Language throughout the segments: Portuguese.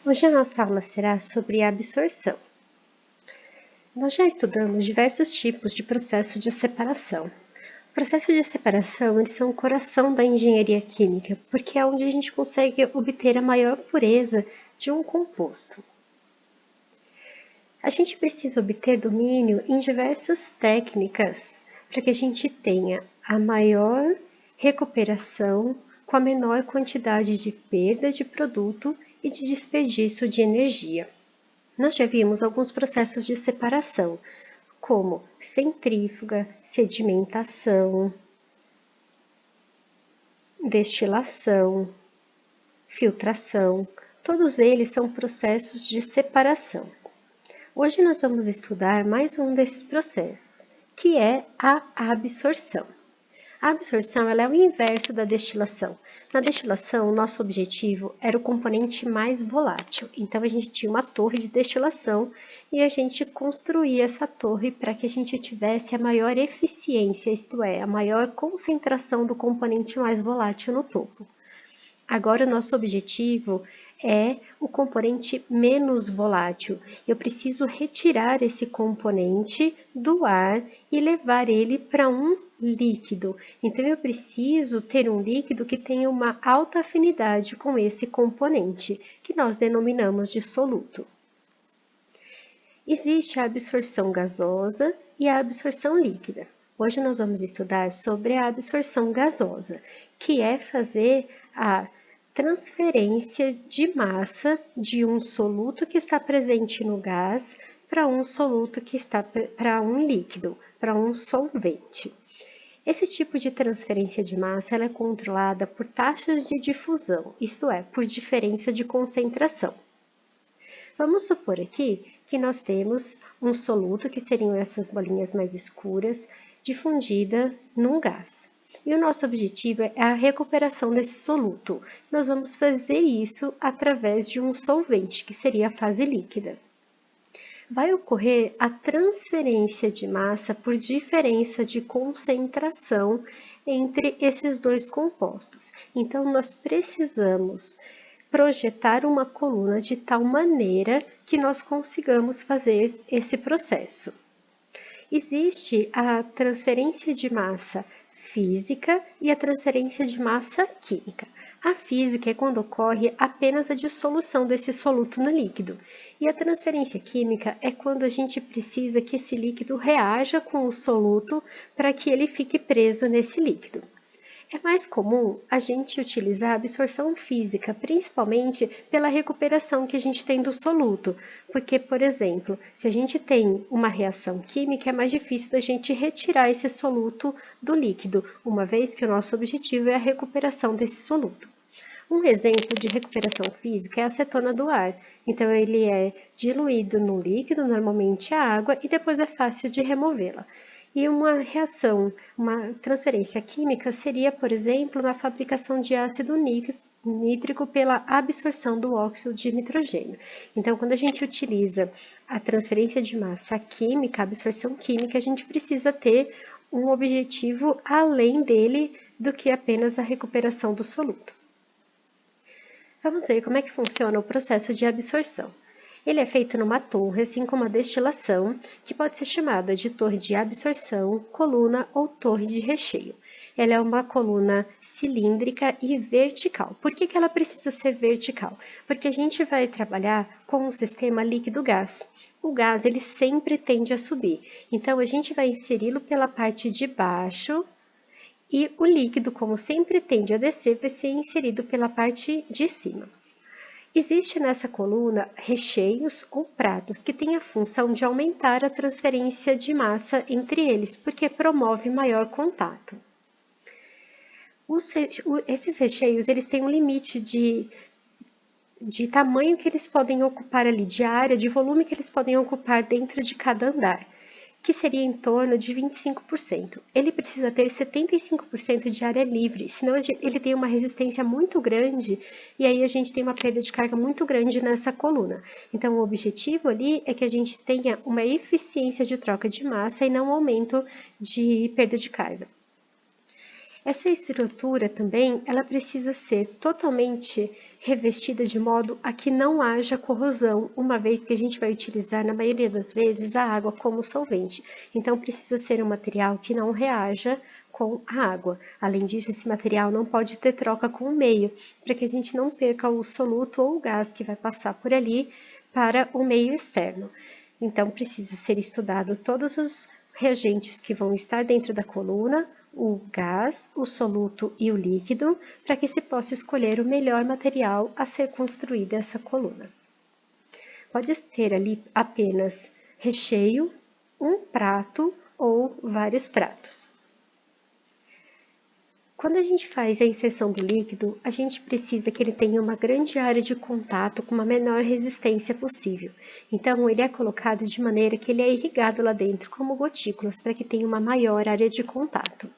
Hoje a nossa aula será sobre absorção. Nós já estudamos diversos tipos de processo de separação. O processo de separação, eles são o coração da engenharia química, porque é onde a gente consegue obter a maior pureza de um composto. A gente precisa obter domínio em diversas técnicas para que a gente tenha a maior recuperação com a menor quantidade de perda de produto e de desperdício de energia. Nós já vimos alguns processos de separação, como centrífuga, sedimentação, destilação, filtração. Todos eles são processos de separação. Hoje nós vamos estudar mais um desses processos, que é a absorção. A absorção ela é o inverso da destilação. Na destilação, o nosso objetivo era o componente mais volátil. Então, a gente tinha uma torre de destilação e a gente construía essa torre para que a gente tivesse a maior eficiência, isto é, a maior concentração do componente mais volátil no topo. Agora, o nosso objetivo é o componente menos volátil. Eu preciso retirar esse componente do ar e levar ele para um líquido. Então, eu preciso ter um líquido que tenha uma alta afinidade com esse componente, que nós denominamos de soluto. Existe a absorção gasosa e a absorção líquida. Hoje nós vamos estudar sobre a absorção gasosa, que é fazer a transferência de massa de um soluto que está presente no gás para um soluto que está para um líquido, para um solvente. Esse tipo de transferência de massa ela é controlada por taxas de difusão, isto é, por diferença de concentração. Vamos supor aqui que nós temos um soluto, que seriam essas bolinhas mais escuras, difundida num gás. E o nosso objetivo é a recuperação desse soluto. Nós vamos fazer isso através de um solvente, que seria a fase líquida. Vai ocorrer a transferência de massa por diferença de concentração entre esses dois compostos. Então, nós precisamos projetar uma coluna de tal maneira que nós consigamos fazer esse processo. Existe a transferência de massa física e a transferência de massa química. A física é quando ocorre apenas a dissolução desse soluto no líquido. E a transferência química é quando a gente precisa que esse líquido reaja com o soluto para que ele fique preso nesse líquido. É mais comum a gente utilizar a absorção física, principalmente pela recuperação que a gente tem do soluto, porque, por exemplo, se a gente tem uma reação química, é mais difícil da gente retirar esse soluto do líquido, uma vez que o nosso objetivo é a recuperação desse soluto. Um exemplo de recuperação física é a acetona do ar. Então, ele é diluído no líquido, normalmente a água, e depois é fácil de removê-la. E uma reação, uma transferência química seria, por exemplo, na fabricação de ácido nítrico pela absorção do óxido de nitrogênio. Então, quando a gente utiliza a transferência de massa química, a absorção química, a gente precisa ter um objetivo além dele do que apenas a recuperação do soluto. Vamos ver como é que funciona o processo de absorção. Ele é feito numa torre, assim como a destilação, que pode ser chamada de torre de absorção, coluna ou torre de recheio. Ela é uma coluna cilíndrica e vertical. Por que ela precisa ser vertical? Porque a gente vai trabalhar com um sistema líquido-gás. O gás ele sempre tende a subir, então a gente vai inseri-lo pela parte de baixo e o líquido, como sempre tende a descer, vai ser inserido pela parte de cima. Existe nessa coluna recheios ou pratos que têm a função de aumentar a transferência de massa entre eles, porque promove maior contato. Esses recheios eles têm um limite de tamanho que eles podem ocupar ali, de área, de volume que eles podem ocupar dentro de cada andar, que seria em torno de 25%. Ele precisa ter 75% de área livre, senão ele tem uma resistência muito grande e aí a gente tem uma perda de carga muito grande nessa coluna. Então, o objetivo ali é que a gente tenha uma eficiência de troca de massa e não um aumento de perda de carga. Essa estrutura também, ela precisa ser totalmente revestida de modo a que não haja corrosão, uma vez que a gente vai utilizar, na maioria das vezes, a água como solvente. Então, precisa ser um material que não reaja com a água. Além disso, esse material não pode ter troca com o meio, para que a gente não perca o soluto ou o gás que vai passar por ali para o meio externo. Então, precisa ser estudado todos os reagentes que vão estar dentro da coluna, o gás, o soluto e o líquido, para que se possa escolher o melhor material a ser construída essa coluna. Pode ter ali apenas recheio, um prato ou vários pratos. Quando a gente faz a inserção do líquido, a gente precisa que ele tenha uma grande área de contato com uma menor resistência possível. Então, ele é colocado de maneira que ele é irrigado lá dentro, como gotículas, para que tenha uma maior área de contato.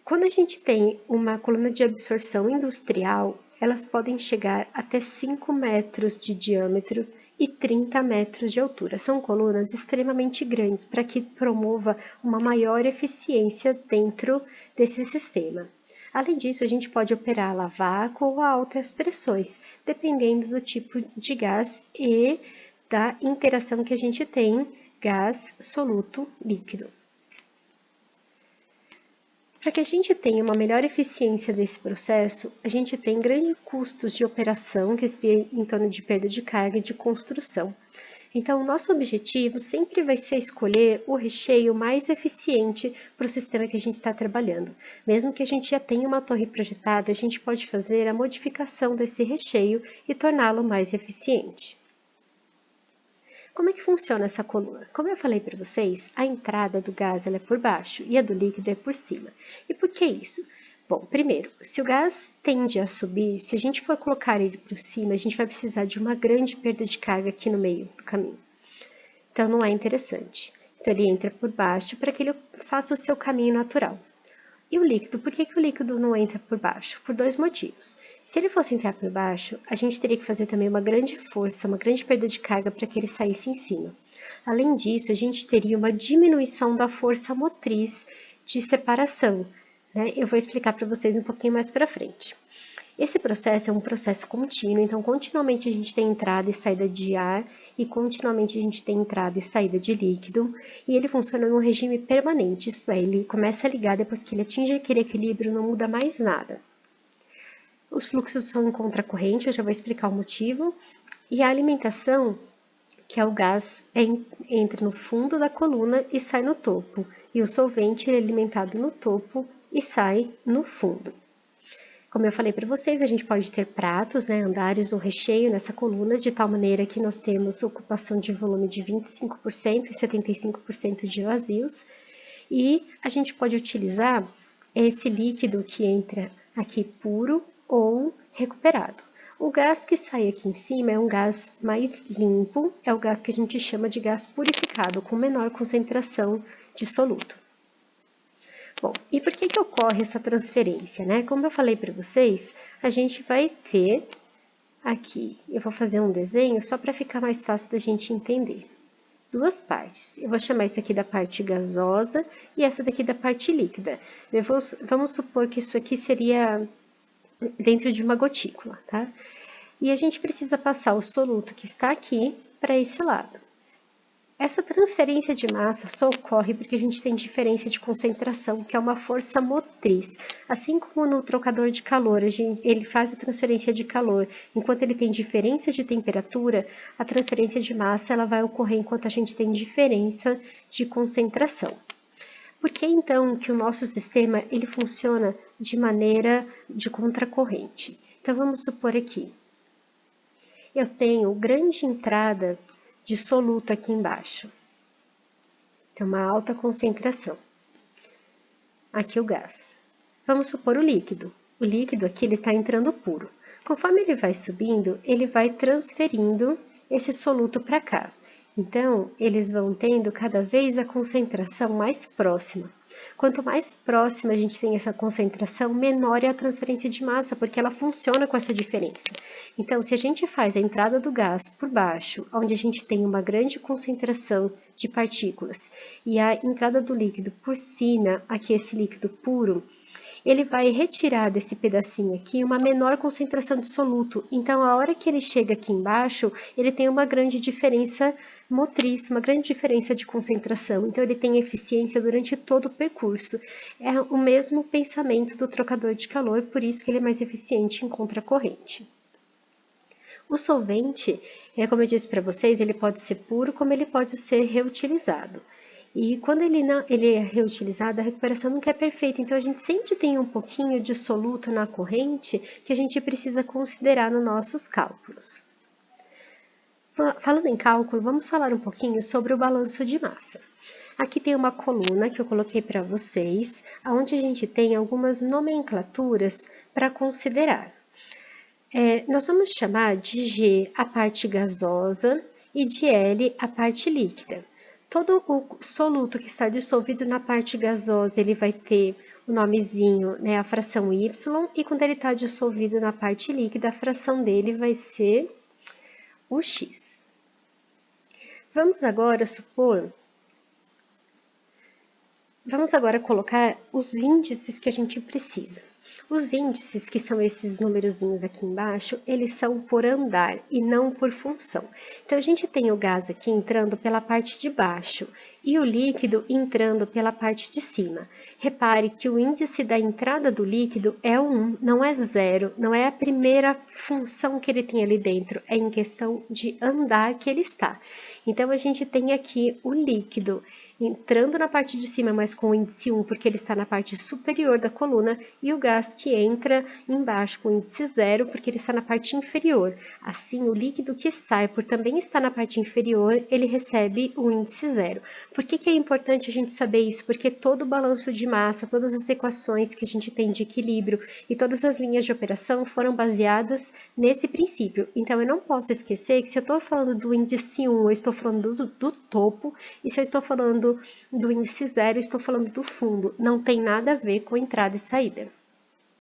Quando a gente tem uma coluna de absorção industrial, elas podem chegar até 5 metros de diâmetro e 30 metros de altura. São colunas extremamente grandes para que promova uma maior eficiência dentro desse sistema. Além disso, a gente pode operá-la a vácuo ou a altas pressões, dependendo do tipo de gás e da interação que a gente tem gás, soluto, líquido. Para que a gente tenha uma melhor eficiência desse processo, a gente tem grandes custos de operação, que seria em torno de perda de carga e de construção. Então, o nosso objetivo sempre vai ser escolher o recheio mais eficiente para o sistema que a gente está trabalhando. Mesmo que a gente já tenha uma torre projetada, a gente pode fazer a modificação desse recheio e torná-lo mais eficiente. Como é que funciona essa coluna? Como eu falei para vocês, a entrada do gás ela é por baixo e a do líquido é por cima. E por que isso? Bom, primeiro, se o gás tende a subir, se a gente for colocar ele por cima, a gente vai precisar de uma grande perda de carga aqui no meio do caminho. Então, não é interessante. Então, ele entra por baixo para que ele faça o seu caminho natural. E o líquido, por que o líquido não entra por baixo? Por dois motivos. Se ele fosse entrar por baixo, a gente teria que fazer também uma grande força, uma grande perda de carga para que ele saísse em cima. Além disso, a gente teria uma diminuição da força motriz de separação, né? Eu vou explicar para vocês um pouquinho mais para frente. Esse processo é um processo contínuo, então continuamente a gente tem entrada e saída de ar e continuamente a gente tem entrada e saída de líquido, e ele funciona num regime permanente, isto é, ele começa a ligar depois que ele atinge aquele equilíbrio, não muda mais nada. Os fluxos são em contracorrente, eu já vou explicar o motivo, e a alimentação, que é o gás, entra no fundo da coluna e sai no topo, e o solvente é alimentado no topo e sai no fundo. Como eu falei para vocês, a gente pode ter pratos, né, andares ou recheio nessa coluna, de tal maneira que nós temos ocupação de volume de 25% e 75% de vazios. E a gente pode utilizar esse líquido que entra aqui puro ou recuperado. O gás que sai aqui em cima é um gás mais limpo, é o gás que a gente chama de gás purificado, com menor concentração de soluto. Bom, e por que ocorre essa transferência, né? Como eu falei para vocês, a gente vai ter aqui, eu vou fazer um desenho só para ficar mais fácil da gente entender. Duas partes. Eu vou chamar isso aqui da parte gasosa e essa daqui da parte líquida. Vamos supor que isso aqui seria dentro de uma gotícula, tá? E a gente precisa passar o soluto que está aqui para esse lado. Essa transferência de massa só ocorre porque a gente tem diferença de concentração, que é uma força motriz. Assim como no trocador de calor, ele faz a transferência de calor, enquanto ele tem diferença de temperatura, a transferência de massa ela vai ocorrer enquanto a gente tem diferença de concentração. Por que então que o nosso sistema ele funciona de maneira de contracorrente? Então vamos supor aqui, eu tenho grande entrada de soluto aqui embaixo. Tem uma alta concentração. Aqui o gás. Vamos supor o líquido. O líquido aqui ele está entrando puro. Conforme ele vai subindo, ele vai transferindo esse soluto para cá. Então, eles vão tendo cada vez a concentração mais próxima. Quanto mais próxima a gente tem essa concentração, menor é a transferência de massa, porque ela funciona com essa diferença. Então, se a gente faz a entrada do gás por baixo, onde a gente tem uma grande concentração de partículas, e a entrada do líquido por cima, aqui esse líquido puro, ele vai retirar desse pedacinho aqui uma menor concentração de soluto. Então, a hora que ele chega aqui embaixo, ele tem uma grande diferença motriz, uma grande diferença de concentração. Então, ele tem eficiência durante todo o percurso. É o mesmo pensamento do trocador de calor, por isso que ele é mais eficiente em contracorrente. O solvente, como eu disse para vocês, ele pode ser puro, como ele pode ser reutilizado. E quando ele é reutilizado, a recuperação nunca é perfeita, então a gente sempre tem um pouquinho de soluto na corrente que a gente precisa considerar nos nossos cálculos. Falando em cálculo, vamos falar um pouquinho sobre o balanço de massa. Aqui tem uma coluna que eu coloquei para vocês, onde a gente tem algumas nomenclaturas para considerar. Nós vamos chamar de G a parte gasosa e de L a parte líquida. Todo o soluto que está dissolvido na parte gasosa, ele vai ter o nomezinho, né, a fração Y, e quando ele está dissolvido na parte líquida, a fração dele vai ser o X. Vamos agora colocar os índices que a gente precisa. Os índices, que são esses numerozinhos aqui embaixo, eles são por andar e não por função. Então, a gente tem o gás aqui entrando pela parte de baixo e o líquido entrando pela parte de cima. Repare que o índice da entrada do líquido é 1, não é 0, não é a primeira função que ele tem ali dentro, é em questão de andar que ele está. Então, a gente tem aqui o líquido entrando na parte de cima, mas com o índice 1, porque ele está na parte superior da coluna, e o gás que entra embaixo com o índice 0, porque ele está na parte inferior. Assim, o líquido que sai, por também estar na parte inferior, ele recebe o índice 0. Por que é importante a gente saber isso? Porque todo o balanço de massa, todas as equações que a gente tem de equilíbrio e todas as linhas de operação foram baseadas nesse princípio. Então, eu não posso esquecer que se eu estou falando do índice 1, eu estou falando do topo, e se eu estou falando do índice 0, estou falando do fundo. Não tem nada a ver com entrada e saída.